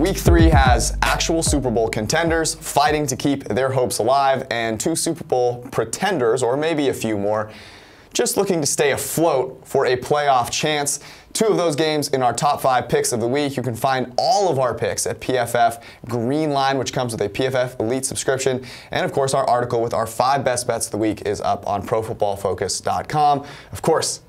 Week 3 has actual Super Bowl contenders fighting to keep their hopes alive, and 2 Super Bowl pretenders, or maybe a few more, just looking to stay afloat for a playoff chance. 2 of those games in our top 5 picks of the week. You can find all of our picks at PFF Greenline, which comes with a PFF Elite subscription. And of course, our article with our 5 best bets of the week is up on ProFootballFocus.com. Of course,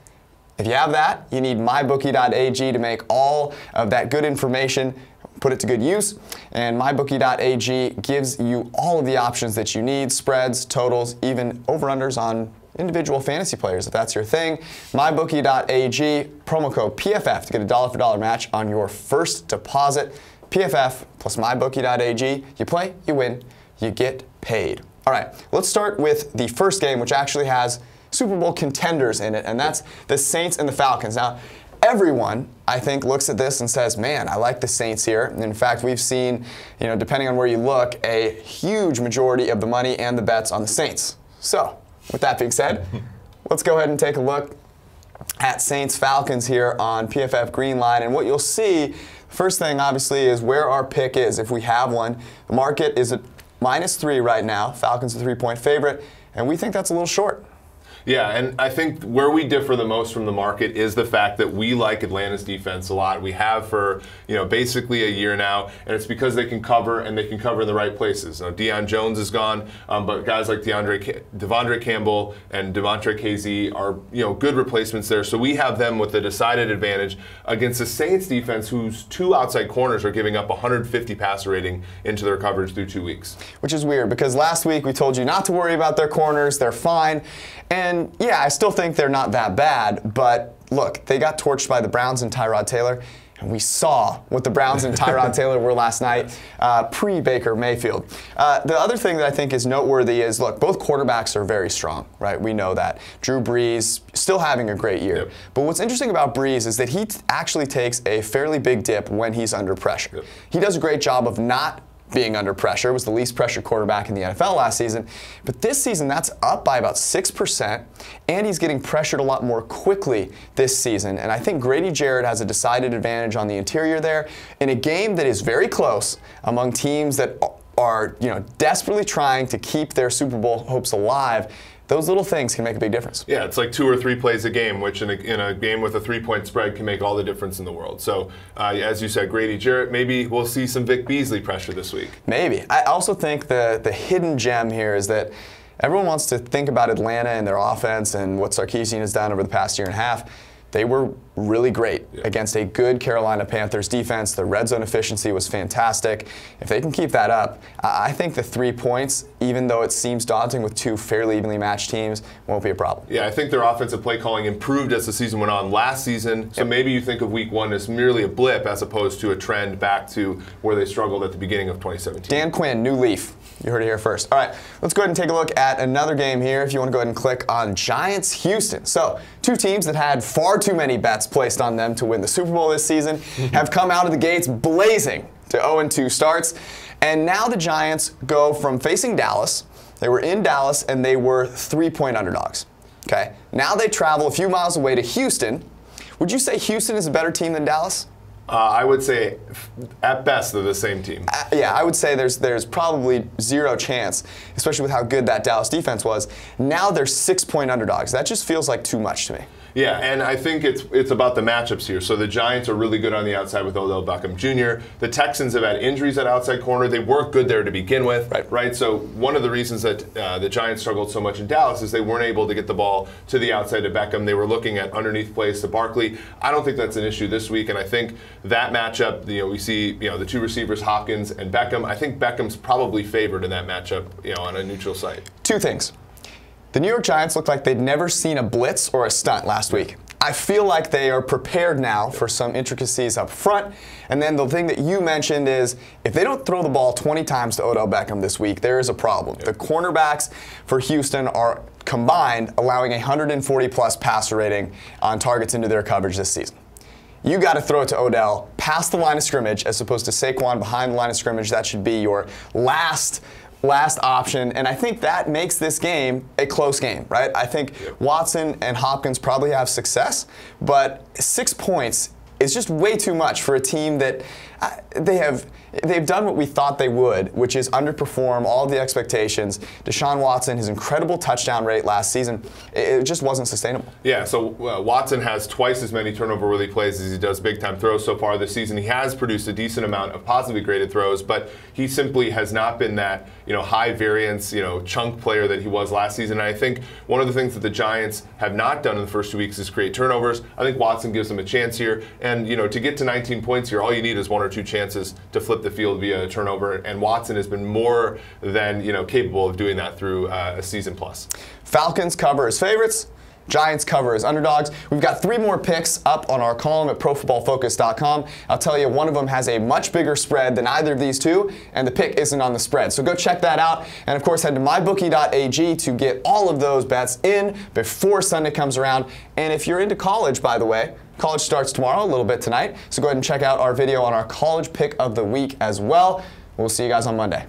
if you have that, you need mybookie.ag to make all of that good information, put it to good use. And mybookie.ag gives you all of the options that you need: spreads, totals, even over-unders on individual fantasy players, if that's your thing. MyBookie.ag, promo code PFF to get a dollar-for-dollar match on your first deposit. PFF plus MyBookie.ag. You play, you win, you get paid. All right, let's start with the first game, which actually has Super Bowl contenders in it, and that's the Saints and the Falcons. Now, everyone, I think, looks at this and says, man, I like the Saints here. And in fact, we've seen, depending on where you look, a huge majority of the money and the bets on the Saints. So, with that being said, let's go ahead and take a look at Saints-Falcons here on PFF Greenline. And what you'll see, first thing obviously, is where our pick is, if we have one. The market is at -3 right now. Falcons a 3-point favorite, and we think that's a little short. Yeah, and I think where we differ the most from the market is the fact that we like Atlanta's defense a lot. We have for basically a year now, and it's because they can cover, and they can cover in the right places. Deion Jones is gone, but guys like Devondre Campbell and Devontae KZ are good replacements there. So we have them with a decided advantage against the Saints defense, whose 2 outside corners are giving up 150 passer rating into their coverage through 2 weeks. Which is weird, because last week we told you not to worry about their corners. They're fine. And yeah, I still think they're not that bad, but look, they got torched by the Browns and Tyrod Taylor, and we saw what the Browns and Tyrod Taylor were last night, pre-Baker Mayfield. The other thing that I think is noteworthy is, look, both quarterbacks are very strong, right? We know that. Drew Brees still having a great year. Yep. But what's interesting about Brees is that he actually takes a fairly big dip when he's under pressure. Yep. He does a great job of not being under pressure. Was the least pressured quarterback in the NFL last season. But this season, that's up by about 6%, and he's getting pressured a lot more quickly this season. And I think Grady Jarrett has a decided advantage on the interior there in a game that is very close among teams that are desperately trying to keep their Super Bowl hopes alive. Those little things can make a big difference. Yeah, it's like 2 or 3 plays a game, which in a game with a 3-point spread can make all the difference in the world. So, as you said, Grady Jarrett, maybe we'll see some Vic Beasley pressure this week. Maybe. I also think the hidden gem here is that everyone wants to think about Atlanta and their offense and what Sarkisian has done over the past year and a half. They were really great against a good Carolina Panthers defense. The red zone efficiency was fantastic. If they can keep that up, I think the 3 points, even though it seems daunting with 2 fairly evenly matched teams, won't be a problem. Yeah, I think their offensive play calling improved as the season went on last season. So maybe you think of week 1 as merely a blip as opposed to a trend back to where they struggled at the beginning of 2017. Dan Quinn, new leaf. You heard it here first. All right, let's go ahead and take a look at another game here. If you want to go ahead and click on Giants-Houston. So, 2 teams that had far too many bets placed on them to win the Super Bowl this season have come out of the gates blazing to 0-2 starts. And now the Giants go from facing Dallas. They were in Dallas, and they were 3-point underdogs. Okay. Now they travel a few miles away to Houston. Would you say Houston is a better team than Dallas? I would say, at best, they're the same team. Yeah, I would say there's probably 0 chance, especially with how good that Dallas defense was. Now they're 6-point underdogs. That just feels like too much to me. Yeah, and I think it's about the matchups here. So the Giants are really good on the outside with Odell Beckham Jr. The Texans have had injuries at outside corner. They weren't good there to begin with, right? So one of the reasons that the Giants struggled so much in Dallas is they weren't able to get the ball to the outside to Beckham. They were looking at underneath plays to Barkley. I don't think that's an issue this week, and I think that matchup, we see the 2 receivers, Hopkins and Beckham. I think Beckham's probably favored in that matchup, on a neutral site. 2 things. The New York Giants looked like they'd never seen a blitz or a stunt last week. I feel like they are prepared now for some intricacies up front. And then the thing that you mentioned is if they don't throw the ball 20 times to Odell Beckham this week, there is a problem. The cornerbacks for Houston are combined allowing a 140-plus passer rating on targets into their coverage this season. You got to throw it to Odell past the line of scrimmage as opposed to Saquon behind the line of scrimmage. That should be your last option, and I think that makes this game a close game, right? I think Watson and Hopkins probably have success, but 6 points is just way too much for a team that they have they've done what we thought they would, which is underperform all the expectations. Deshaun Watson, his incredible touchdown rate last season, it just wasn't sustainable. Yeah, so Watson has twice as many turnover-worthy plays as he does big-time throws so far this season. He has produced a decent amount of positively graded throws, but he simply has not been that high variance chunk player that he was last season. And I think one of the things that the Giants have not done in the first 2 weeks is create turnovers. I think Watson gives them a chance here, and to get to 19 points here, all you need is 1 or 2 chances to flip the field via a turnover, and Watson has been more than capable of doing that through a season plus. Falcons cover as favorites. Giants cover as underdogs. We've got 3 more picks up on our column at ProFootballFocus.com. I'll tell you, one of them has a much bigger spread than either of these two, and the pick isn't on the spread. So go check that out. And of course, head to mybookie.ag to get all of those bets in before Sunday comes around. And if you're into college, by the way, college starts tomorrow, a little bit tonight. So go ahead and check out our video on our college pick of the week as well. We'll see you guys on Monday.